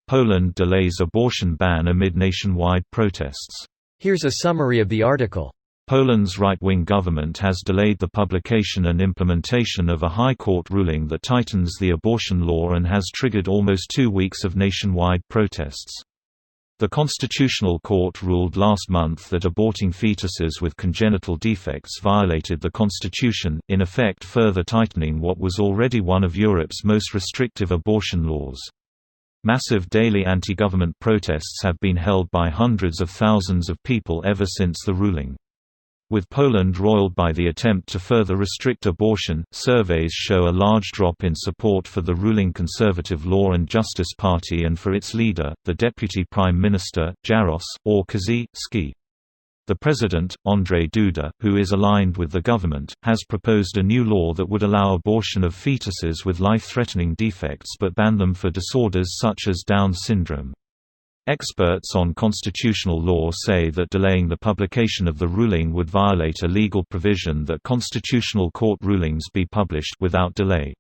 Poland delays abortion ban amid nationwide protests. Here's a summary of the article. Poland's right-wing government has delayed the publication and implementation of a High Court ruling that tightens the abortion law and has triggered almost 2 weeks of nationwide protests. The Constitutional Court ruled last month that aborting fetuses with congenital defects violated the Constitution, in effect further tightening what was already one of Europe's most restrictive abortion laws. Massive daily anti-government protests have been held by hundreds of thousands of people ever since the ruling. With Poland roiled by the attempt to further restrict abortion, surveys show a large drop in support for the ruling Conservative Law and Justice Party and for its leader, the Deputy Prime Minister, Jarosław Kaczyński. The president, Andrzej Duda, who is aligned with the government, has proposed a new law that would allow abortion of fetuses with life-threatening defects but ban them for disorders such as Down syndrome. Experts on constitutional law say that delaying the publication of the ruling would violate a legal provision that constitutional court rulings be published without delay.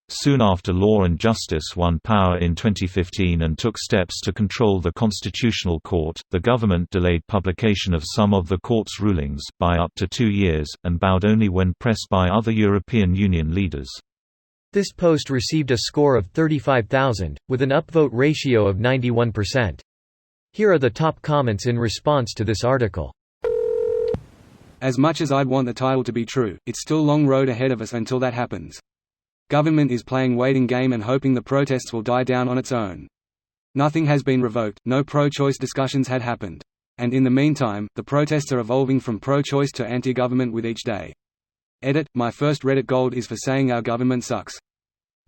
Soon after Law and Justice won power in 2015 and took steps to control the Constitutional Court, the government delayed publication of some of the court's rulings, by up to 2 years, and bowed only when pressed by other European Union leaders. This post received a score of 35,000, with an upvote ratio of 91%. Here are the top comments in response to this article. As much as I'd want the title to be true, it's still a long road ahead of us until that happens. Government is playing waiting game and hoping the protests will die down on its own. Nothing has been revoked, no pro-choice discussions had happened. And in the meantime, the protests are evolving from pro-choice to anti-government with each day. Edit, my first Reddit gold is for saying our government sucks.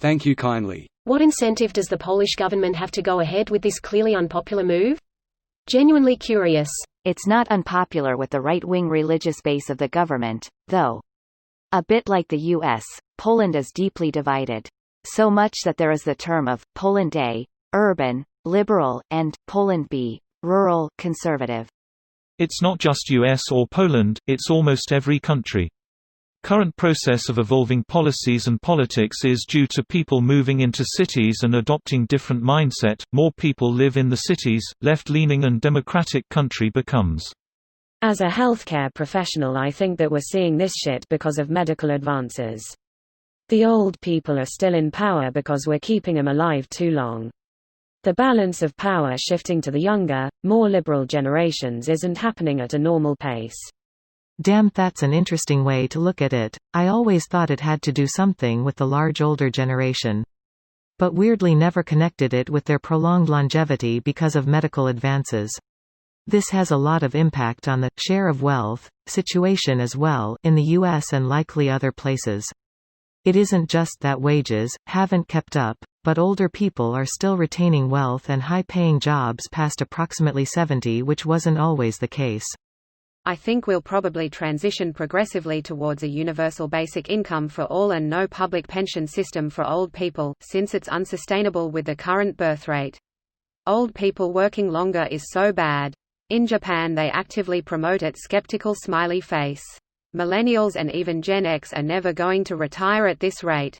Thank you kindly. What incentive does the Polish government have to go ahead with this clearly unpopular move? Genuinely curious. It's not unpopular with the right-wing religious base of the government, though. A bit like the U.S., Poland is deeply divided. So much that there is the term of Poland A, urban, liberal, and Poland B, rural, conservative. It's not just US or Poland, it's almost every country. Current process of evolving policies and politics is due to people moving into cities and adopting different mindset. More people live in the cities, left-leaning and democratic country becomes. As a healthcare professional, I think that we're seeing this shit because of medical advances. The old people are still in power because we're keeping them alive too long. The balance of power shifting to the younger, more liberal generations isn't happening at a normal pace. Damn, that's an interesting way to look at it. I always thought it had to do something with the large older generation. But weirdly never connected it with their prolonged longevity because of medical advances. This has a lot of impact on the share of wealth situation as well, in the US and likely other places. It isn't just that wages haven't kept up, but older people are still retaining wealth and high-paying jobs past approximately 70, which wasn't always the case. I think we'll probably transition progressively towards a universal basic income for all and no public pension system for old people, since it's unsustainable with the current birth rate. Old people working longer is so bad. In Japan they actively promote it. Skeptical smiley face. Millennials and even Gen X are never going to retire at this rate.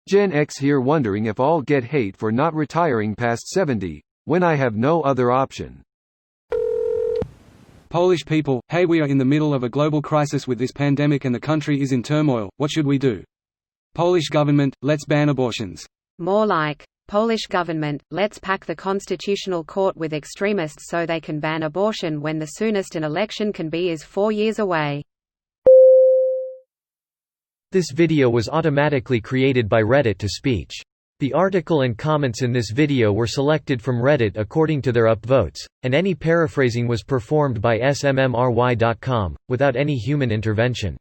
Gen X here wondering if I'll get hate for not retiring past 70, when I have no other option. Polish people, hey, we are in the middle of a global crisis with this pandemic and the country is in turmoil. What should we do? Polish government, let's ban abortions. More like, Polish government, let's pack the Constitutional Court with extremists so they can ban abortion when the soonest an election can be is 4 years away. This video was automatically created by Reddit to speech. The article and comments in this video were selected from Reddit according to their upvotes, and any paraphrasing was performed by smmry.com, without any human intervention.